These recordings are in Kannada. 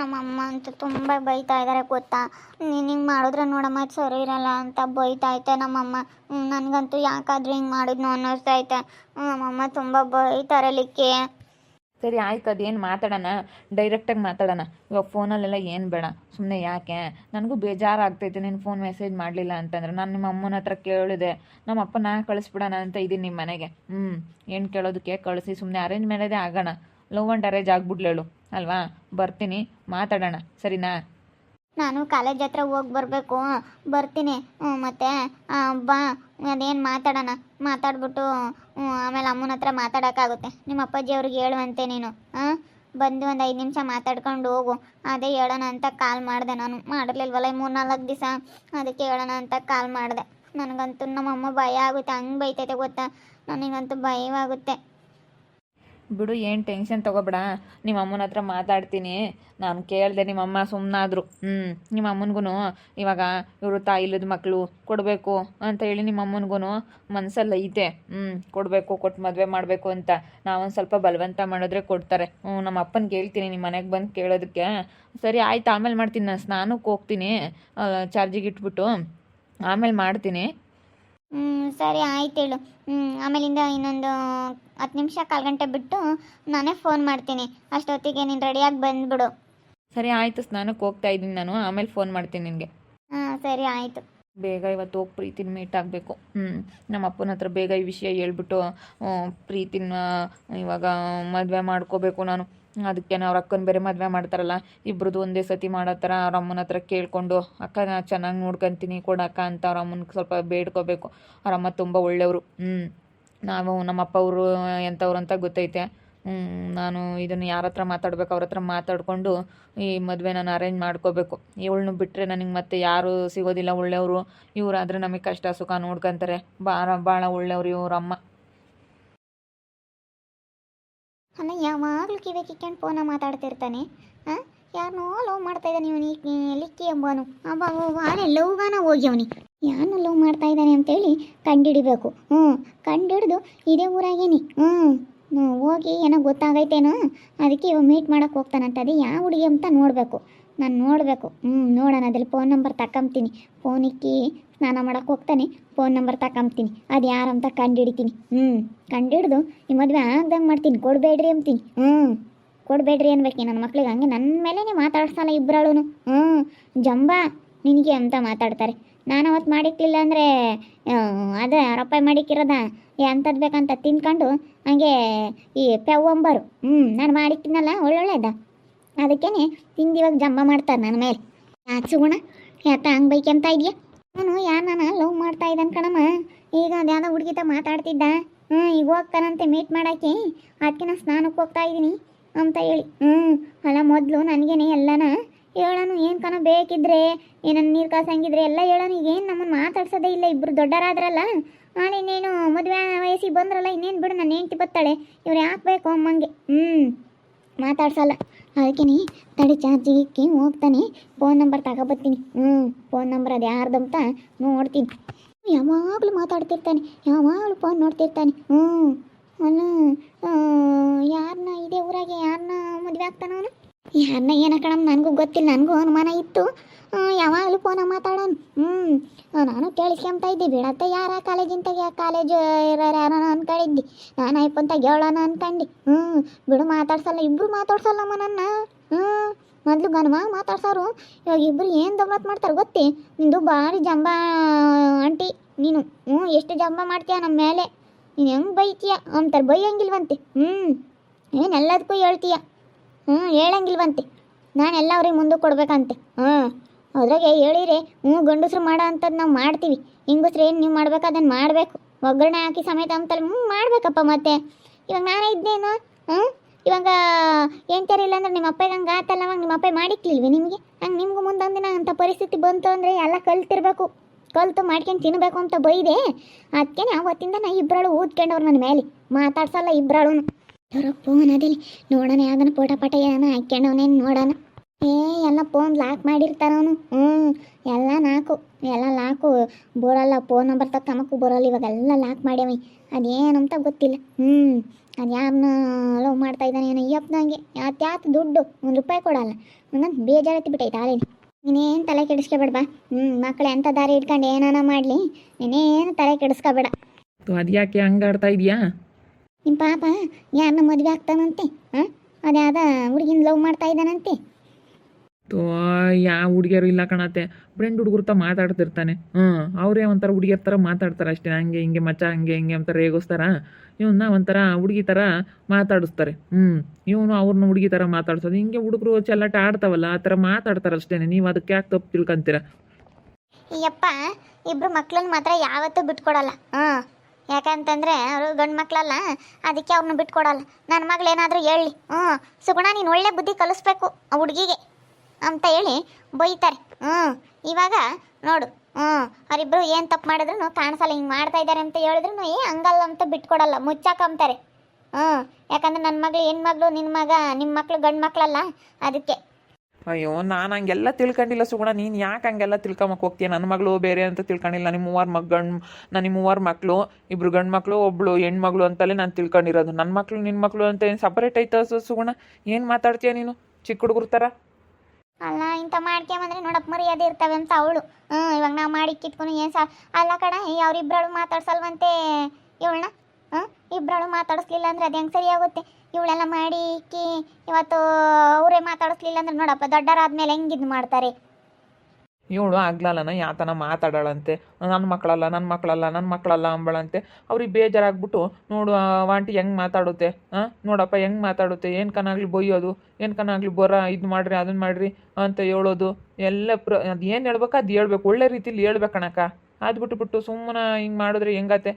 ನಮ್ಮಮ್ಮ ಅಂತೂ ತುಂಬ ಬೈತಾ ಇದ್ದಾರೆ ಗೊತ್ತಾ. ನೀನು ಹಿಂಗೆ ಮಾಡಿದ್ರೆ ನೋಡಮ್ಮ ಇದು ಸರಿ ಇರಲ್ಲ ಅಂತ ಬೈತಾ ಐತೆ ನಮ್ಮಮ್ಮ. ನನಗಂತೂ ಯಾಕಾದ್ರೂ ಹಿಂಗೆ ಮಾಡಿದ್ನು ಅನ್ನಿಸ್ತೈತೆ. ನಮ್ಮಮ್ಮ ತುಂಬ ಬೈತಾರೆ ಲಿಕ್ಕಿ. ಸರಿ ಆಯ್ತು, ಅದೇನು ಮಾತಾಡೋಣ, ಡೈರೆಕ್ಟಾಗಿ ಮಾತಾಡೋಣ. ಇವಾಗ ಫೋನಲ್ಲೆಲ್ಲ ಏನು ಬೇಡ ಸುಮ್ಮನೆ. ಯಾಕೆ ನನಗೂ ಬೇಜಾರಾಗ್ತೈತೆ ನೀನು ಫೋನ್ ಮೆಸೇಜ್ ಮಾಡಲಿಲ್ಲ ಅಂತಂದ್ರೆ. ನಾನು ನಿಮ್ಮ ಅಮ್ಮನ ಹತ್ರ ಕೇಳಿದೆ, ನಮ್ಮ ಅಪ್ಪನ ಕಳಿಸ್ಬಿಡೋಣ ಅಂತ ಇದ್ದೀನಿ ನಿಮ್ಮ ಮನೆಗೆ. ಏನು ಕೇಳೋದಕ್ಕೆ ಕಳಿಸಿ, ಸುಮ್ಮನೆ ಅರೇಂಜ್ ಮೇಲೇದೇ ಆಗೋಣ. ಲವ್ ಆ್ಯಂಡ್ ಅರೇಂಜ್ ಆಗ್ಬಿಡ್ಲೇಳು ಅಲ್ವಾ. ಬರ್ತೀನಿ, ಮಾತಾಡೋಣ, ಸರಿನಾ? ನಾನು ಕಾಲೇಜ್ ಹತ್ರ ಹೋಗಿ ಬರಬೇಕು, ಬರ್ತೀನಿ. ಮತ್ತು ಬಾ, ಅದೇನು ಮಾತಾಡೋಣ. ಮಾತಾಡ್ಬಿಟ್ಟು ಆಮೇಲೆ ಅಮ್ಮನ ಹತ್ರ ಮಾತಾಡೋಕ್ಕಾಗುತ್ತೆ. ನಿಮ್ಮ ಅಪ್ಪಾಜಿ ಅವ್ರಿಗೆ ಹೇಳುವಂತೆ ನೀನು. ಬಂದು ಒಂದು 5 ನಿಮಿಷ ಮಾತಾಡ್ಕೊಂಡು ಹೋಗು. ಅದೇ ಹೇಳೋಣ ಅಂತ ಕಾಲ್ ಮಾಡಿದೆ. ನಾನು ಮಾಡಿರ್ಲಿಲ್ವಲ್ಲ 3-4 ದಿವಸ, ಅದಕ್ಕೆ ಹೇಳೋಣ ಅಂತ ಕಾಲ್ ಮಾಡಿದೆ. ನನಗಂತೂ ನಮ್ಮಮ್ಮ ಭಯ ಆಗುತ್ತೆ, ಹಂಗೆ ಬೈತೈತೆ ಗೊತ್ತಾ. ನನಗಂತೂ ಭಯವಾಗುತ್ತೆ. ಬಿಡು, ಏನು ಟೆನ್ಷನ್ ತೊಗೋಬೇಡ. ನಿಮ್ಮ ಅಮ್ಮನ ಹತ್ರ ಮಾತಾಡ್ತೀನಿ. ನಾನು ಕೇಳಿದೆ, ನಿಮ್ಮಮ್ಮ ಸುಮ್ಮನಾದ್ರು. ನಿಮ್ಮ ಅಮ್ಮನಿಗೂ ಇವಾಗ ಇವರು ತಾಯಿಲ್ಲದ ಮಕ್ಕಳು ಕೊಡಬೇಕು ಅಂತ ಹೇಳಿ ನಿಮ್ಮ ಅಮ್ಮನಿಗೂ ಮನಸ್ಸಲ್ಲಿ ಐತೆ. ಕೊಡಬೇಕು, ಕೊಟ್ಟು ಮದುವೆ ಮಾಡಬೇಕು ಅಂತ. ನಾವೊಂದು ಸ್ವಲ್ಪ ಬಲವಂತ ಮಾಡಿದ್ರೆ ಕೊಡ್ತಾರೆ. ನಮ್ಮ ಅಪ್ಪನಿಗೆ ಹೇಳ್ತೀನಿ ನಿಮ್ಮ ಮನೆಗೆ ಬಂದು ಕೇಳೋದಕ್ಕೆ. ಸರಿ ಆಯ್ತು, ಆಮೇಲೆ ಮಾಡ್ತೀನಿ. ನಾನು ಸ್ನಾನಕ್ಕೆ ಹೋಗ್ತೀನಿ, ಚಾರ್ಜಿಗೆ ಇಟ್ಬಿಟ್ಟು ಆಮೇಲೆ ಮಾಡ್ತೀನಿ. ಸರಿ ಆಯ್ತು ಹೇಳು. ಆಮೇಲಿಂದ ಇನ್ನೊಂದು 10 ನಿಮಿಷ 1/4 ಗಂಟೆ ಬಿಟ್ಟು ನಾನೇ ಫೋನ್ ಮಾಡ್ತೀನಿ. ಅಷ್ಟೊತ್ತಿಗೆ ನೀನು ರೆಡಿಯಾಗಿ ಬಂದುಬಿಡು. ಸರಿ ಆಯಿತು, ಸ್ನಾನಕ್ಕೆ ಹೋಗ್ತಾ ಇದ್ದೀನಿ ನಾನು, ಆಮೇಲೆ ಫೋನ್ ಮಾಡ್ತೀನಿ ನಿನಗೆ. ಸರಿ ಆಯಿತು. ಬೇಗ ಇವತ್ತು ಹೋಗಿ ಪ್ರೀತಿನ ಮೀಟ್ ಆಗಬೇಕು. ನಮ್ಮ ಅಪ್ಪನ ಹತ್ರ ಬೇಗ ಈ ವಿಷಯ ಹೇಳ್ಬಿಟ್ಟು ಪ್ರೀತಿನ ಇವಾಗ ಮದುವೆ ಮಾಡ್ಕೋಬೇಕು ನಾನು. ಅದಕ್ಕೆ ಅವ್ರ ಅಕ್ಕನ ಬೇರೆ ಮದುವೆ ಮಾಡ್ತಾರಲ್ಲ, ಇಬ್ರದ್ದು ಒಂದೇ ಸತಿ ಮಾಡೋ ಥರ ಅವ್ರ ಅಮ್ಮನ ಹತ್ರ ಕೇಳಿಕೊಂಡು, ಅಕ್ಕನ ಚೆನ್ನಾಗಿ ನೋಡ್ಕೊತೀನಿ ಕೊಡಕ್ಕ ಅಂತ ಅವ್ರ ಅಮ್ಮನಿಗೆ ಸ್ವಲ್ಪ ಬೇಡ್ಕೋಬೇಕು. ಅವ್ರ ಅಮ್ಮ ತುಂಬ ಒಳ್ಳೆಯವರು. ನಾವು ನಮ್ಮಪ್ಪ ಅವರು ಎಂಥವ್ರು ಅಂತ ಗೊತ್ತೈತೆ. ನಾನು ಇದನ್ನು ಯಾರ ಹತ್ರ ಮಾತಾಡ್ಬೇಕು ಅವ್ರ ಹತ್ರ ಮಾತಾಡಿಕೊಂಡು ಈ ಮದುವೆ ನಾನು ಅರೇಂಜ್ ಮಾಡ್ಕೋಬೇಕು. ಇವಳನ್ನು ಬಿಟ್ಟರೆ ನನಗೆ ಮತ್ತೆ ಯಾರು ಸಿಗೋದಿಲ್ಲ ಒಳ್ಳೆಯವರು. ಇವರಾದರೆ ನಮಗೆ ಕಷ್ಟ ಸುಖ ನೋಡ್ಕೊತಾರೆ. ಭಾಳ ಒಳ್ಳೆಯವರು ಇವ್ರಮ್ಮ. ಅಲ್ಲ, ಯಾವಾಗಲೂ ಕಿವಿ ಕಿಕ್ಕೊಂಡು ಫೋನ ಮಾತಾಡ್ತಿರ್ತಾನೆ. ಯಾರನ್ನೋ ಲವ್ ಮಾಡ್ತಾ ಇದ್ದಾನೆ ಇವನು, ಲಿಕ್ಕಿ ಎಂಬನು. ಅಬ್ಬಾನೆ ಲವ್ಗಾನ ಹೋಗಿ ಅವನಿಗೆ ಯಾರನ್ನ ಲವ್ ಮಾಡ್ತಾ ಇದ್ದಾನೆ ಅಂತೇಳಿ ಕಂಡುಹಿಡಿಬೇಕು. ಕಂಡುಹಿಡ್ದು ಇದೇ ಊರಾಗೇನಿ. ಹೋಗಿ ಏನೋ ಗೊತ್ತಾಗೈತೇನೋ, ಅದಕ್ಕೆ ಇವಾಗ ಮೀಟ್ ಮಾಡೋಕ್ಕೆ ಹೋಗ್ತಾನಂತ. ಅದೇ ಯಾವ ಹುಡುಗಿ ಅಂತ ನೋಡಬೇಕು, ನಾನು ನೋಡಬೇಕು. ನೋಡೋಣ, ಅದ್ರಲ್ಲಿ ಫೋನ್ ನಂಬರ್ ತಗೊಂತೀನಿ. ಫೋನಿಕ್ಕಿ ಸ್ನಾನ ಮಾಡೋಕ್ಕೆ ಹೋಗ್ತಾನೆ, ಫೋನ್ ನಂಬರ್ ತಗೊಂತೀನಿ. ಅದು ಯಾರಂತ ಕಂಡುಹಿಡಿತೀನಿ. ಕಂಡುಹಿಡ್ದು ಈ ಮದುವೆ ಆಗ್ದಂಗೆ ಮಾಡ್ತೀನಿ. ಕೊಡಬೇಡ್ರಿ ಅಂತೀನಿ. ಕೊಡಬೇಡ್ರಿ ಅನ್ಬೇಕು ನನ್ನ ಮಕ್ಳಿಗೆ. ಹಂಗೆ ನನ್ನ ಮೇಲೇ ಮಾತಾಡ್ಸಲ್ಲ ಇಬ್ಬರಳು. ಜಂಬಾ ನಿನಗೆ ಅಂತ ಮಾತಾಡ್ತಾರೆ. ನಾನು ಅವತ್ತು ಮಾಡಿಕ್ಲಿಲ್ಲ ಅಂದರೆ ಅದೇ ಅವರಪ್ಪ ಮಾಡಿಕ್ಕಿರೋದ ಅಂಥದ್ದು ಬೇಕಂತ ತಿನ್ಕೊಂಡು ಹಂಗೆ ಈ ಪೆವ್ವಂಬರು. ನಾನು ಮಾಡಿಕ್ಕಿನಲ್ಲ ಒಳ್ಳೊಳ್ಳೆದ, ಅದಕ್ಕೇ ತಿಂದು ಇವಾಗ ಜಂಬ ಮಾಡ್ತಾರೆ ನನ್ನ ಮೇಲೆ. ಯಾಕೆ ಸುಗುಣ, ಯಾಕೆ ಹಂಗೆ ಬೈಕೆಂತ ಇದೆಯಾ? ಅವನು ಯಾರನ್ನ ಲವ್ ಮಾಡ್ತಾ ಇದ್ದಾನೆ ಕಣಮ್ಮ. ಈಗ ಅದು ಯಾವುದೋ ಹುಡುಗಿತ ಮಾತಾಡ್ತಿದ್ದ. ಈಗ ಹೋಗ್ತಾನಂತೆ ಮೀಟ್ ಮಾಡೋಕ್ಕೆ. ಅದಕ್ಕೆ ನಾನು ಸ್ನಾನಕ್ಕೆ ಹೋಗ್ತಾ ಇದ್ದೀನಿ ಅಂತ ಹೇಳಿ. ಅಲ್ಲ, ಮೊದಲು ನನಗೇನೆ ಎಲ್ಲನ ಹೇಳೋನು. ಏನು ಕಣ ಬೇಕಿದ್ರೆ, ಏನನ್ನ ನೀರು ಕಾಸಂಗಿದ್ರೆ ಎಲ್ಲ ಹೇಳೋನು. ಈಗೇನು ನಮ್ಮನ್ನು ಮಾತಾಡ್ಸೋದೇ ಇಲ್ಲ. ಇಬ್ಬರು ದೊಡ್ಡರಾದ್ರಲ್ಲ, ಇನ್ನೇನು ಮದುವೆ ವಯಸ್ಸಿಗೆ ಬಂದ್ರಲ್ಲ, ಇನ್ನೇನು ಬಿಡು ನನ್ನ ಹೆಂಡ್ತಿ ಬತ್ತಾಳೆ. ಇವ್ರು ಯಾಕೆ ಬೇಕು ಅಮ್ಮಂಗೆ ಮಾತಾಡ್ಸಲ್ಲ. ಅದಕ್ಕೆ ತಡಿ ಚಾರ್ಜಿಗೆ ಇಕ್ಕಿ ಹೋಗ್ತಾನೆ, ಫೋನ್ ನಂಬರ್ ತಗೊಬತ್ತೀನಿ. ಫೋನ್ ನಂಬರ್ ಅದು ಯಾರ್ದಂತ ನೋಡ್ತೀನಿ. ಯಾವಾಗಲೂ ಮಾತಾಡ್ತಿರ್ತಾನೆ, ಯಾವಾಗಲೂ ಫೋನ್ ನೋಡ್ತಿರ್ತಾನೆ. ಅಲ್ಲ, ಯಾರನ್ನ ಇದೇ ಊರಾಗೆ ಯಾರನ್ನ ಮದುವೆ ಆಗ್ತಾನ ಅವನು? ಯಾರನ್ನ ಏನ ಕಣಮ್ಮ, ನನಗೂ ಗೊತ್ತಿಲ್ಲ. ನನಗೂ ಅನುಮಾನ ಇತ್ತು. ಯಾವಾಗಲೂ ಫೋನಾಗ ಮಾತಾಡೋನು. ನಾನು ಕೇಳಿಸ್ಕೊಂತ ಇದ್ದೆ. ಬಿಡತ್ತೆ, ಯಾರ ಕಾಲೇಜಿಂತಾಗ ಕಾಲೇಜು ಇರೋರು ಯಾರ ಅನ್ಕೊಂಡಿದ್ದೆ. ನಾನು ಐಪಂತಾಗ ಹೇಳೋಣ ಅನ್ಕಂಡು. ಬಿಡು, ಮಾತಾಡ್ಸಲ್ಲ. ಇಬ್ಬರು ಮಾತಾಡ್ಸಲ್ಲಮ್ಮ ನನ್ನ. ಮೊದಲು ಗನವಾಗ ಮಾತಾಡ್ಸೋರು, ಇವಾಗ ಇಬ್ಬರು ಏನು ದೌಲತ್ ಮಾಡ್ತಾರೆ ಗೊತ್ತೇ. ನಿಂದು ಭಾರಿ ಜಂಬ ಆಂಟಿ ನೀನು. ಎಷ್ಟು ಜಂಬ ಮಾಡ್ತೀಯ ನಮ್ಮ ಮೇಲೆ. ನೀನು ಹೆಂಗೆ ಬೈತೀಯ ಅಂತಾರೆ. ಬೈಯಂಗಿಲ್ವಂತೆ. ಏನೆಲ್ಲದಕ್ಕೂ ಹೇಳ್ತೀಯ. ಹೇಳಂಗಿಲ್ವಂತೆ. ನಾನೆಲ್ಲ ಅವ್ರಿಗೆ ಮುಂದೆ ಕೊಡ್ಬೇಕಂತೆ. ಅದ್ರಾಗೆ ಹೇಳಿರಿ ಗಂಡಸ್ರು ಮಾಡೋ ಅಂಥದ್ದು ನಾವು ಮಾಡ್ತೀವಿ. ಹೆಂಗಸ್ರು ಏನು ನೀವು ಮಾಡ್ಬೇಕು ಅದನ್ನು ಮಾಡಬೇಕು. ಒಗ್ಗರಣೆ ಹಾಕಿ ಸಮೇತ ಅಂತಲ್ಲಿ ಮಾಡಬೇಕಪ್ಪ. ಮತ್ತೆ ಇವಾಗ ನಾನೇ ಇದ್ದೇನು. ಇವಾಗ ಎಂತಾರಿಲ್ಲ ಅಂದ್ರೆ ನಿಮ್ಮ ಅಪ್ಪಗೆ ಹಂಗೆ ಆತಲ್ಲ, ಅವಾಗ ನಿಮ್ಮ ಅಪ್ಪ ಮಾಡಿಕ್ಲಿಲ್ವಿ ನಿಮಗೆ? ಹಂಗೆ ನಿಮಗೂ ಮುಂದೊಂದಿನ ಅಂಥ ಪರಿಸ್ಥಿತಿ ಬಂತು ಅಂದರೆ ಎಲ್ಲ ಕಲ್ತಿರ್ಬೇಕು. ಕಲ್ತು ಮಾಡ್ಕೊಂಡು ತಿನ್ನಬೇಕು ಅಂತ ಬೈದೆ. ಅದಕ್ಕೆ ಅವತ್ತಿಂದ ನಾ ಇಬ್ಬರಳು ಊದ್ಕೊಂಡವ್ರು ನನ್ನ ಮೇಲೆ. ಮಾತಾಡ್ಸಲ್ಲ ಇಬ್ಬರಳು. ಫೋನ್ ಅದಲ್ಲಿ ನೋಡೋಣ, ಯಾವ್ದನ ಪೋಟ ಪಾಟ ಏನೋ ಹಾಕ್ಕೊಂಡವನೇನು ನೋಡೋಣ. ಎಲ್ಲ ಫೋನ್ ಲಾಕ್ ಮಾಡಿರ್ತಾರವನು. ಎಲ್ಲ ಲಾಕು ಬರೋಲ್ಲ. ಫೋನ್ ನಂಬರ್ ತಕ್ಕಮಕ್ಕೂ ಬರೋಲ್ಲ. ಇವಾಗೆಲ್ಲ ಲಾಕ್ ಮಾಡ್ಯಾವ. ಅದೇನಂತ ಗೊತ್ತಿಲ್ಲ. ಅದು ಯಾರನ್ನ ಲವ್ ಮಾಡ್ತಾ ಇದ್ದಾನೆ ಏನೋ ಯಪ್ಪನಂಗೆ ಯಾತ್ ದುಡ್ಡು 1 ರೂಪಾಯಿ ಕೊಡಲ್ಲ ನಂಗೆ ಬೇಜಾರತ್ತಿ ಬಿಟ್ಟೈತೆ ಆಲೇನೆ. ನೀನೇನು ತಲೆ ಕೆಡಿಸ್ಕೊಬೇಡ ಬಾ. ಮಕ್ಕಳು ಎಂಥ ದಾರಿ ಇಟ್ಕೊಂಡು ಏನಾನ ಮಾಡಲಿ, ನೀನೇನು ತಲೆ ಕೆಡಿಸ್ಕೊಬೇಡ. ಅದು ಯಾಕೆ ಹಂಗಾಡ್ತಾ ಇದೆಯಾ? ನಿಮ್ಮ ಪಾಪ ಯಾರನ್ನ ಮದುವೆ ಆಗ್ತಾನಂತೆ, ಹಾಂ ಅದ್ಯಾದ ಹುಡುಗಿನ ಲವ್ ಮಾಡ್ತಾ ಇದ್ದಾನಂತೆ. ಯಾವ ಹುಡುಗಿಯರು ಇಲ್ಲ ಕಣತ್ತೆ, ಫ್ರೆಂಡ್ ಹುಡುಗರು ತ ಮಾತಾಡ್ತಿರ್ತಾನೆ. ಅವರೇ ಒಂಥರ ಹುಡುಗಿಯರ ಥರ ಮಾತಾಡ್ತಾರೆ ಅಷ್ಟೇ. ಹಂಗೆ ಹಿಂಗೆ ಮಚ್ಚ ಹಂಗೆ ಹಿಂಗೆ ಅಂತಾರೆ ರೇಗಿಸ್ತಾರ. ಇವನ್ನ ಒಂಥರ ಹುಡುಗಿ ಥರ ಮಾತಾಡಿಸ್ತಾರೆ. ಇವನು ಅವ್ರನ್ನ ಹುಡುಗಿ ಥರ ಮಾತಾಡ್ಸೋದು. ಹಿಂಗೆ ಹುಡುಗರು ಚೆಲ್ಲಾಟ ಆಡ್ತಾವಲ್ಲ, ಆ ಥರ ಮಾತಾಡ್ತಾರೆ ಅಷ್ಟೇ. ನೀವು ಅದಕ್ಕೆ ಯಾಕೆ ತಪ್ಪು ತಿಳ್ಕೊಂತೀರ? ಯಪ್ಪ, ಇಬ್ರು ಮಕ್ಳನ್ನ ಮಾತ್ರ ಯಾವತ್ತೂ ಬಿಟ್ಕೊಡಲ್ಲ. ಯಾಕಂತಂದರೆ ಅವರು ಗಂಡು ಮಕ್ಕಳಲ್ಲ, ಅದಕ್ಕೆ ಅವ್ರನ್ನ ಬಿಟ್ಕೊಡಲ್ಲ. ನನ್ನ ಮಗಳು ಏನಾದರೂ ಹೇಳಿ ಸುಗುಣ ನೀನು ಒಳ್ಳೆ ಬುದ್ಧಿ ಕಲಿಸ್ಬೇಕು ಆ ಹುಡುಗಿಗೆ ಅಂತ ಹೇಳಿ ಬೈತಾರೆ. ಇವಾಗ ನೋಡು, ಅವರಿಬ್ಬರು ಏನು ತಪ್ಪು ಮಾಡಿದ್ರು ಕಾಣಿಸಲ್ಲ. ಹಿಂಗೆ ಮಾಡ್ತಾ ಇದ್ದಾರೆ ಅಂತ ಹೇಳಿದ್ರು ಹಂಗಲ್ಲ ಅಂತ ಬಿಟ್ಕೊಡಲ್ಲ, ಮುಚ್ಚಾಕಂತಾರೆ. ಯಾಕಂದ್ರೆ ನನ್ನ ಮಗಳು ಹೆಣ್ಮಗಳು, ನಿಮ್ಮ ಮಕ್ಕಳು ಗಂಡು ಮಕ್ಕಳಲ್ಲ, ಅದಕ್ಕೆ. ಅಯ್ಯೋ, ನಾನು ಹಂಗೆಲ್ಲ ತಿಳ್ಕೊಂಡಿಲ್ಲ ಸುಗುಣ. ನೀನು ಯಾಕೆ ಹಂಗೆಲ್ಲ ತಿಳ್ಕೊಂಬಕ್ಕೆ ಹೋಗ್ತೀಯ? ನನ್ನ ಮಗಳು ಬೇರೆ ಅಂತ ತಿಳ್ಕೊಂಡಿಲ್ಲ. ನಿಮ್ಮ ಮೂವರು ಮಕ್ಕಳು, ಇಬ್ಬರು ಗಂಡು ಮಕ್ಕಳು, ಒಬ್ಬಳು ಹೆಣ್ಮಗಳು ಅಂತಲೇ ನಾನು ತಿಳ್ಕೊಂಡಿರೋದು. ನನ್ನ ಮಕ್ಕಳು ನಿನ್ನ ಮಕ್ಕಳು ಅಂತ ಏನು ಸಪ್ರೇಟ್ ಐತ ಸುಗುಣ? ಏನು ಮಾತಾಡ್ತೀಯ ನೀನು ಚಿಕ್ಕ ಹುಡುಗರ ಥರ? ಅಲ್ಲ, ಇಂಥ ಮಾಡ್ಕೊಂಬಂದ್ರೆ ನೋಡಪ್ಪ ಮರ್ಯಾದೆ ಇರ್ತವೆ ಅಂತ ಅವಳು. ಇವಾಗ ನಾವು ಮಾಡಿ ಕಿತ್ಕೊಂಡು ಏನು ಅಲ್ಲ ಕಣ, ಅವ್ರಿಬ್ರಳು ಮಾತಾಡ್ಸಲ್ವಂತೆ ಇವಳನ್ನ. ಇಬ್ಬರಳು ಮಾತಾಡಿಸ್ಲಿಲ್ಲ ಅಂದರೆ ಅದು ಹೆಂಗೆ ಸರಿಯಾಗುತ್ತೆ? ಇವಳೆಲ್ಲ ಮಾಡಿ ಇವತ್ತು ಅವರೇ ಮಾತಾಡಿಸ್ಲಿಲ್ಲ ಅಂದ್ರೆ ನೋಡಪ್ಪ ದೊಡ್ಡರಾದ್ಮೇಲೆ ಹೆಂಗಿದ್ದು ಮಾಡ್ತಾರೆ. ಇವಳು ಆಗ್ಲಲ್ಲನ ಯಾತನ ಮಾತಾಡೋಳಂತೆ. ನನ್ನ ಮಕ್ಕಳಲ್ಲ ಅಂಬಳಂತೆ. ಅವ್ರಿಗೆ ಬೇಜಾರಾಗ್ಬಿಟ್ಟು ನೋಡು ವಾಂಟಿ ಹೆಂಗೆ ಮಾತಾಡುತ್ತೆ. ನೋಡಪ್ಪ ಹೆಂಗೆ ಮಾತಾಡುತ್ತೆ. ಏನು ಕನಾಗ್ಲಿ ಬೊಯ್ಯೋದು, ಏನು ಕನಾಗ್ಲಿ ಇದು ಮಾಡಿರಿ ಅದನ್ನು ಮಾಡಿರಿ ಅಂತ ಹೇಳೋದು ಎಲ್ಲ ಅದು ಏನು ಹೇಳ್ಬೇಕು ಅದು ಹೇಳ್ಬೇಕು, ಒಳ್ಳೆ ರೀತಿಲಿ ಹೇಳ್ಬೇಕಣಕ್ಕ. ಅದು ಬಿಟ್ಟು ಸುಮ್ಮನೆ ಹಿಂಗೆ ಮಾಡಿದ್ರೆ ಹೆಂಗತ್ತೆ?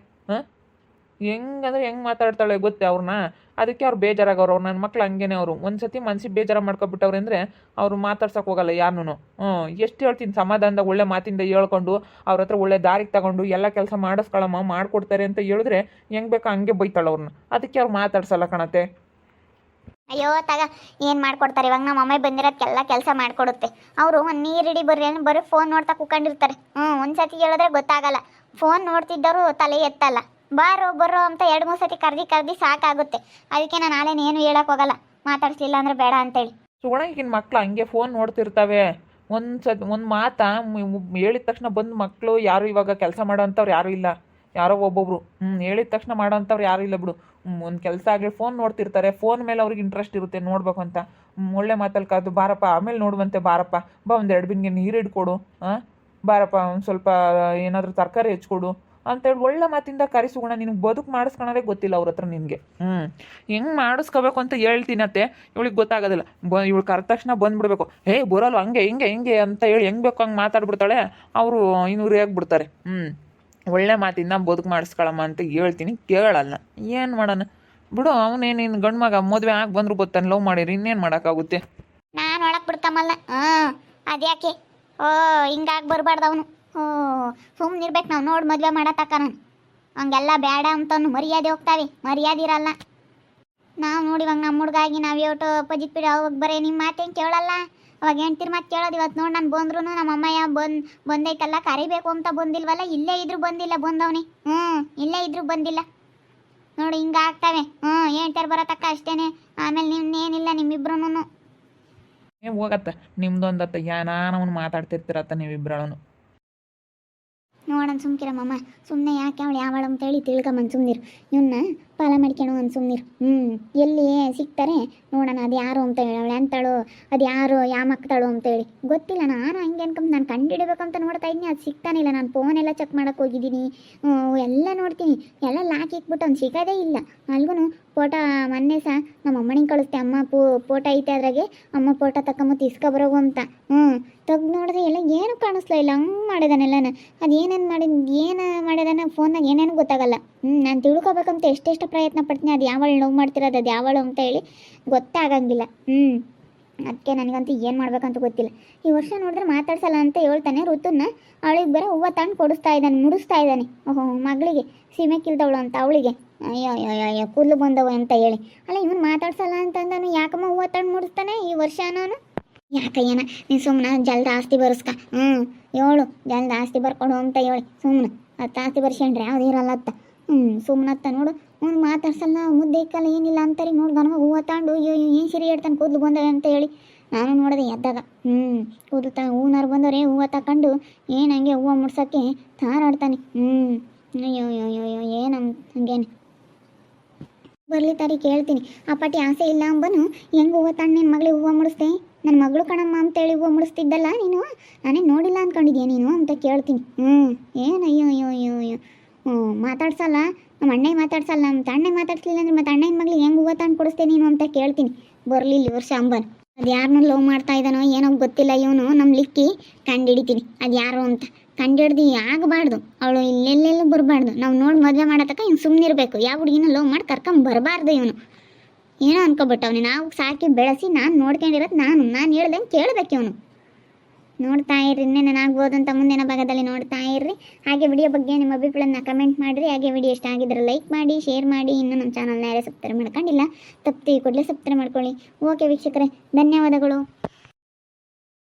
ಹೆಂಗಂದ್ರೆ ಹೆಂಗೆ ಮಾತಾಡ್ತಾಳೆ ಗೊತ್ತೇ ಅವ್ರನ್ನ. ಅದಕ್ಕೆ ಅವ್ರು ಬೇಜಾರಾಗವ್ರು. ಅವ್ರು ನನ್ನ ಮಕ್ಳು ಹಂಗೇನೆ. ಅವರು ಒಂದು ಸತಿ ಮನ್ಸಿಗೆ ಬೇಜಾರ ಮಾಡ್ಕೊಬಿಟ್ಟವ್ರೆ ಅಂದರೆ ಅವರು ಮಾತಾಡ್ಸೋಕೆ ಹೋಗಲ್ಲ ಯಾರನ್ನೂ. ಎಷ್ಟು ಹೇಳ್ತೀನಿ ಸಮಾಧಾನದಾಗ ಒಳ್ಳೆ ಮಾತಿಂದ ಹೇಳ್ಕೊಂಡು ಅವ್ರ ಹತ್ರ ಒಳ್ಳೆ ದಾರಿಗೆ ತಗೊಂಡು ಎಲ್ಲ ಕೆಲಸ ಮಾಡಿಸ್ಕೊಳಮ್ಮ ಮಾಡ್ಕೊಡ್ತಾರೆ ಅಂತ ಹೇಳಿದ್ರೆ ಹೆಂಗೆ ಬೇಕೋ ಹಂಗೆ ಬೈತಾಳೆ ಅವ್ರನ್ನ. ಅದಕ್ಕೆ ಅವ್ರು ಮಾತಾಡ್ಸಲ್ಲ ಕಣತೆ. ಅಯ್ಯೋ ತಗ, ಏನು ಮಾಡ್ಕೊಡ್ತಾರೆ ಇವಾಗ? ನಮ್ಮ ಅಮ್ಮ ಬಂದಿರೋದಕ್ಕೆಲ್ಲ ಕೆಲಸ ಮಾಡಿಕೊಡುತ್ತೆ. ಅವರು ಒಂದು ನೀರು ಹಿಡಿ ಬರ್ರಿ ಅಂದ್ರೆ ಬರೀ ಫೋನ್ ನೋಡ್ತಾ ಕೂಕೊಂಡಿರ್ತಾರೆ. ಒಂದು ಸತಿ ಹೇಳಿದ್ರೆ ಗೊತ್ತಾಗಲ್ಲ. ಫೋನ್ ನೋಡ್ತಿದ್ದವರು ತಲೆ ಎತ್ತಲ್ಲ. ಬರೋ ಅಂತ 2-3 ಸತಿ ಕರ್ದಿ ಸಾಕಾಗುತ್ತೆ. ಅದಕ್ಕೆ ನಾನು ನಾಳೆನೇ ಏನು ಹೇಳಕ್ ಹೋಗಲ್ಲ, ಮಾತಾಡ್ಸ್ಲಿಲ್ಲ ಅಂದ್ರೆ ಬೇಡ ಅಂತೇಳಿ. ಸುಗುಣ, ಈಗಿನ ಮಕ್ಳು ಹಂಗೆ ಫೋನ್ ನೋಡ್ತಿರ್ತವೆ. ಒಂದು ಮಾತಾ ಹೇಳಿದ ತಕ್ಷಣ ಬಂದು ಮಕ್ಕಳು ಯಾರು ಇವಾಗ ಕೆಲಸ ಮಾಡೋಂಥವ್ರು ಯಾರೂ ಇಲ್ಲ. ಯಾರೋ ಒಬ್ಬೊಬ್ರು ಹೇಳಿದ ತಕ್ಷಣ ಮಾಡೋಂಥವ್ರು ಯಾರೂ ಇಲ್ಲ ಬಿಡು. ಒಂದು ಕೆಲಸ ಆಗಲಿ ಫೋನ್ ನೋಡ್ತಿರ್ತಾರೆ. ಫೋನ್ ಮೇಲೆ ಅವ್ರಿಗೆ ಇಂಟ್ರೆಸ್ಟ್ ಇರುತ್ತೆ ನೋಡ್ಬೇಕು ಅಂತ. ಒಳ್ಳೆ ಮಾತಲ್ಲಿ ಕಾದು ಬಾರಪ್ಪ ಆಮೇಲೆ ನೋಡುವಂತೆ, ಬಾರಪ್ಪ ಬಾ 1-2 ಬಿನ್ಗೆ ನೀರು ಇಟ್ಕೊಡು, ಬಾರಪ್ಪ ಒಂದು ಸ್ವಲ್ಪ ಏನಾದರೂ ತರಕಾರಿ ಹೆಚ್ಕೊಡು ಅಂತೇಳಿ ಒಳ್ಳೆ ಮಾತಿಂದ ಕರಿಸುಗುಣ. ನಿನಗೆ ಬದುಕು ಮಾಡಿಸ್ಕೊಳೋದೇ ಗೊತ್ತಿಲ್ಲ ಅವ್ರ ಹತ್ರ ನಿನಗೆ. ಹೆಂಗೆ ಮಾಡಿಸ್ಕೋಬೇಕು ಅಂತ ಹೇಳ್ತೀನತ್ತೆ. ಇವಳಿಗೆ ಗೊತ್ತಾಗೋದಿಲ್ಲ. ಇವಳು ಕರೆದ ತಕ್ಷಣ ಬಂದುಬಿಡ್ಬೇಕು. ಬರೋಲ್ಲ ಹಂಗೆ ಹಿಂಗೆ ಅಂತ ಹೇಳಿ ಹೆಂಗೆ ಬೇಕು ಹಂಗೆ ಮಾತಾಡ್ಬಿಡ್ತಾಳೆ. ಅವರು ಇನ್ನೂರು ರೇಗ್ಬಿಡ್ತಾರೆ. ಒಳ್ಳೆ ಮಾತಿಂದ ಬದುಕು ಮಾಡಿಸ್ಕೊಳಮ್ಮ ಅಂತ ಹೇಳ್ತೀನಿ, ಕೇಳಲ್ಲ. ಏನು ಮಾಡೋಣ ಬಿಡು. ಅವನೇನು ಗಂಡು ಮಗ ಮದುವೆ ಆಗಿ ಬಂದ್ರು ಗೊತ್ತಾನೆ, ಲವ್ ಮಾಡಿರಿ ಇನ್ನೇನು ಮಾಡೋಕ್ಕಾಗುತ್ತೆ? ನಾನು ಒಳಗೆ ಬಿಡ್ತಮ್ಮಲ್ಲ. ಅದ್ಯಾಕೆ ಹಿಂಗಾಗಿ ಬರಬಾರ್ದು ಅವನು. ಸುಮ್ಮನಿರ್ಬೇಕು ನಾವು. ನೋಡಿ ಮದುವೆ ಮಾಡತಕ್ಕ ನಾನು ಹಂಗೆಲ್ಲ ಬೇಡ ಅಂತಂದು ಮರ್ಯಾದೆ ಹೋಗ್ತಾವೆ, ಮರ್ಯಾದೆ ಇರಲ್ಲ. ನಾವು ನೋಡಿ ಇವಾಗ ನಮ್ಮ ಹುಡುಗಾಗಿ ನಾವು ಯೋಟು ಪಜಿತ್ ಬಿಡಿ ಅವಾಗ ಬರೀ ನಿಮ್ಮ ಮಾತೇನು ಕೇಳಲ್ಲ. ಅವಾಗ ಹೆಂಡ್ತಿರ್ ಮಾತು ಕೇಳೋದು. ಇವತ್ತು ನೋಡಿ ನಾನು ಬಂದ್ರು ನಮ್ಮ ಅಮ್ಮಯ್ಯ ಬಂದೈತಲ್ಲ ಕರಿಬೇಕು ಅಂತ ಬಂದಿಲ್ವಲ್ಲ. ಇಲ್ಲೇ ಇದ್ರು ಬಂದಿಲ್ಲ, ಬಂದವನಿ. ಇಲ್ಲೇ ಇದ್ರು ಬಂದಿಲ್ಲ ನೋಡಿ. ಹಿಂಗೆ ಆಗ್ತಾವೆ. ಹೇಳ್ತಾರೆ ಬರತಕ್ಕ ಅಷ್ಟೇನೆ. ಆಮೇಲೆ ನಿಮ್ನೇನಿಲ್ಲ ನಿಮ್ಮಿಬ್ರು. ಹೋಗತ್ತ ನಿಮ್ದೊಂದತ್ತ ನಾನು ಮಾತಾಡ್ತಿರ್ತೀರತ್ತ ನೀವಿಬ್ರಳನು. ನೋಡೋಣ ಸುಮ್ಕಿರಮ್ಮ, ಸುಮ್ಮನೆ ಯಾಕೆ ಅವಳು ಯಾವಳು ಅಂತೇಳಿ ತಿಳ್ಕೊಂಬಂದು ಸುಮ್ಮನಿರು. ಇವನ್ನ ಪಾಲ ಮಾಡ್ಕೊಳು ಅಂತ ಸುಮ್ಮನಿರು. ಎಲ್ಲಿ ಸಿಗ್ತಾರೆ ನೋಡೋಣ. ಅದು ಯಾರು ಅಂತ ಹೇಳಿ, ಅವಳು ಎಂತಾಳು, ಅದು ಯಾರು ಯಾಮಕ್ತಾಳು ಅಂತೇಳಿ ಗೊತ್ತಿಲ್ಲ. ನಾನು ಹಂಗೆ ಅನ್ಕೊಂಡು ನಾನು ಕಂಡುಹಿಡಬೇಕಂತ ನೋಡ್ತಾ ಇದ್ದೀನಿ, ಅದು ಸಿಗ್ತಾನೆ ಇಲ್ಲ. ನಾನು ಫೋನೆಲ್ಲ ಚೆಕ್ ಮಾಡೋಕ್ಕೆ ಹೋಗಿದ್ದೀನಿ, ಎಲ್ಲ ನೋಡ್ತೀನಿ, ಎಲ್ಲ ಲಾಕ್ ಇಕ್ಬಿಟ್ಟು ಅವ್ನು ಸಿಗೋದೇ ಇಲ್ಲ. ಅಲ್ಗೂ ಫೋಟೋ ಮೊನ್ನೆ ಸಹ ನಮ್ಮ ಅಮ್ಮನಿಗೆ ಕಳಿಸ್ತೆ. ಅಮ್ಮ ಫೋಟೋ ಐತೆ ಅದ್ರಾಗೆ, ಅಮ್ಮ ಫೋಟೋ ತಗೊಂಬತ್ತು ಇಸ್ಕೊಬರೋಗು ಅಂತ. ತೆಗ್ದು ನೋಡಿದ್ರೆ ಎಲ್ಲ ಏನು ಕಾಣಿಸ್ಲಾ ಇಲ್ಲ. ಹಂಗೆ ಮಾಡಿದಾನೆಲ್ಲನ. ಅದು ಏನು ಮಾಡಿದಾನೆ ಫೋನ್ನಾಗ ಏನೇನು ಗೊತ್ತಾಗಲ್ಲ. ನಾನು ತಿಳ್ಕೊಬೇಕಂತ ಎಷ್ಟೆಷ್ಟು ಪ್ರಯತ್ನ ಪಡ್ತೀನಿ. ಅದು ಯಾವಳು ನೋವು ಮಾಡ್ತಿರೋದು, ಅದು ಯಾವಳು ಅಂತ ಹೇಳಿ ಗೊತ್ತಾಗಂಗಿಲ್ಲ. ಅದಕ್ಕೆ ನನಗಂತೂ ಏನು ಮಾಡ್ಬೇಕಂತ ಗೊತ್ತಿಲ್ಲ. ಈ ವರ್ಷ ನೋಡಿದ್ರೆ ಮಾತಾಡ್ಸಲ್ಲ ಅಂತ ಹೇಳ್ತಾನೆ. ಋತುನ ಅವಳಿಗೆ ಬರೋ ಹೂವು ತಂದು ಕೊಡಿಸ್ತಾ ಇದ್ದಾನೆ, ಮುಡಿಸ್ತಾ ಇದ್ದಾನೆ. ಮಗಳಿಗೆ ಸೀಮೆ ಕಿಲ್ದವಳು ಅಂತ ಅವಳಿಗೆ. ಅಯ್ಯೋ ಕೂದಲು ಬಂದವು ಅಂತ ಹೇಳಿ. ಅಲ್ಲ ಇವನು ಮಾತಾಡ್ಸಲ್ಲ ಅಂತಂದನು ಯಾಕಮ್ಮ ಹೂವು ತಂದು ಮುಡಿಸ್ತಾನೆ ಈ ವರ್ಷ? ನಾನು ಯಾಕಯ್ಯನ ನೀನು ಸುಮ್ಮನೆ ಜಲ್ದಿ ಆಸ್ತಿ ಬರ್ಸ್ಕ. ಹೇಳು ಜಲ್ದಿ ಆಸ್ತಿ ಬರ್ಕೊಡು ಅಂತ ಹೇಳಿ ಸುಮ್ಮನೆ. 10 ಆಸ್ತಿ ಬರ್ಸ್ಕೊಂಡ್ರೆ ಯಾವ್ದು ಇರಲ್ಲತ್ತ. ಸುಮ್ಮನತ್ತ ನೋಡು. ಅವ್ನು ಮಾತಾಡ್ಸಲ್ಲ, ಮುದ್ದೆ ಇಕ್ಕಲ್ಲ, ಏನಿಲ್ಲ ಅಂತಾರೆ. ನೋಡಿ ಗನವ ಹೂವು ತಾಂಡು ಏನು ಸಿರಿ ಹೇಳ್ತಾನೆ ಕೂದಲು ಬಂದವೆ ಅಂತ ಹೇಳಿ ನಾನು ನೋಡಿದೆ ಎದ್ದಾಗ. ಕೂದಲು ಹೂನಾರು ಬಂದವ್ರೆ ಹೂವು ತಗೊಂಡು ಏನು ಹಂಗೆ ಹೂವು ಮುಡ್ಸೋಕ್ಕೆ ತಾರಾಡ್ತಾನೆ. ಅಯ್ಯೋ ಅಯ್ಯೋ ಅಯ್ಯೋ ಏನು ಹಂಗೇನೆ ಬರಲಿ ತಾರಿ ಕೇಳ್ತೀನಿ. ಆ ಪಟ್ಟಿ ಆಸೆ ಇಲ್ಲ ಅಂಬನು ಹೆಂಗೆ ಹೂವು ತಾಂಡು ನಿನ್ನ ಮಗಳಿಗೆ ಹೂವು ಮುಡಿಸ್ದೆ? ನನ್ನ ಮಗಳು ಕಣಮ್ಮ ಅಂತೇಳಿ ಹೂವು ಮುಡಿಸ್ತಿದ್ದಲ್ಲ ನೀನು, ನಾನೇ ನೋಡಿಲ್ಲ ಅಂದ್ಕೊಂಡಿದ್ಯಾ ನೀನು ಅಂತ ಕೇಳ್ತೀನಿ. ಏನು ಅಯ್ಯೋ ಅಯ್ಯೋ ಅಯ್ಯೋ ಅಯ್ಯೋ ಮಾತಾಡ್ಸಲ್ಲ, ನಮ್ಮ ಅಣ್ಣಗೆ ಮಾತಾಡ್ಸಲ್ಲ, ನಮ್ಮ ಅಣ್ಣಗೆ ಮಾತಾಡ್ಸಲಿಲ್ಲ ಅಂದ್ರೆ ಮತ್ತೆ ಅಣ್ಣನ ಮಗಳಿಗೆ ಹೆಂಗೆ ಹೂವು ತಂದು ಕೊಡಿಸ್ತೆ ನೀನು ಅಂತ ಕೇಳ್ತೀನಿ. ಬರಲಿ ಇಲ್ಲಿ ವರ್ಷ ಅಂಬನ್. ಅದು ಯಾರನ್ನೂ ಲವ್ ಮಾಡ್ತಾ ಇದ್ದಾನೋ ಏನೋ ಗೊತ್ತಿಲ್ಲ, ಇವನು ನಮ್ಮ ಲಿಕ್ಕಿ ಕಂಡಿಡಿತೀನಿ ಅದು ಯಾರು ಅಂತ. ಕಂಡಿಡ್ದು ಆಗಬಾರ್ದು, ಅವಳು ಇಲ್ಲೆಲ್ಲೆಲ್ಲೂ ಬರಬಾರ್ದು. ನಾವು ನೋಡಿ ಮದುವೆ ಮಾಡತಕ್ಕ ಇವ್ನು ಸುಮ್ಮನಿರಬೇಕು. ಯಾವ ಹುಡುಗಿನ ಲವ್ ಮಾಡಿ ಕರ್ಕೊಂಬರಬಾರ್ದು ಇವನು. ಏನೋ ಅನ್ಕೊಬಿಟ್ಟವನು. ನಾವು ಸಾಕಿ ಬೆಳೆಸಿ ನಾನು ನೋಡ್ಕೊಂಡಿರೋದು ನಾನು ಹೇಳ್ದಂಗೆ ಕೇಳಬೇಕು ಇವನು. ನೋಡ್ತಾ ಇರ್ರಿ, ಇನ್ನೇನಾಗ್ಬೋದು ಅಂತ ಮುಂದಿನ ಭಾಗದಲ್ಲಿ ನೋಡ್ತಾ ಇರ್ರಿ. ಹಾಗೆ ವಿಡಿಯೋ ಬಗ್ಗೆ ನಿಮ್ಮ ಅಭಿಪ್ರಾಯನ ಕಮೆಂಟ್ ಮಾಡಿರಿ. ಹಾಗೆ ವಿಡಿಯೋ ಇಷ್ಟ ಆಗಿದ್ರೆ ಲೈಕ್ ಮಾಡಿ, ಶೇರ್ ಮಾಡಿ. ಇನ್ನೂ ನಮ್ಮ ಚಾನಲ್ನ ಯಾರೇ ಸಬ್ಸ್ಕ್ರೈಬ್ ಮಾಡ್ಕೊಂಡಿಲ್ಲ ತಪ್ಪು ಕೂಡಲೇ ಸಬ್ಸ್ಕ್ರೈಬ್ ಮಾಡ್ಕೊಳ್ಳಿ. ಓಕೆ ವೀಕ್ಷಕರೇ, ಧನ್ಯವಾದಗಳು.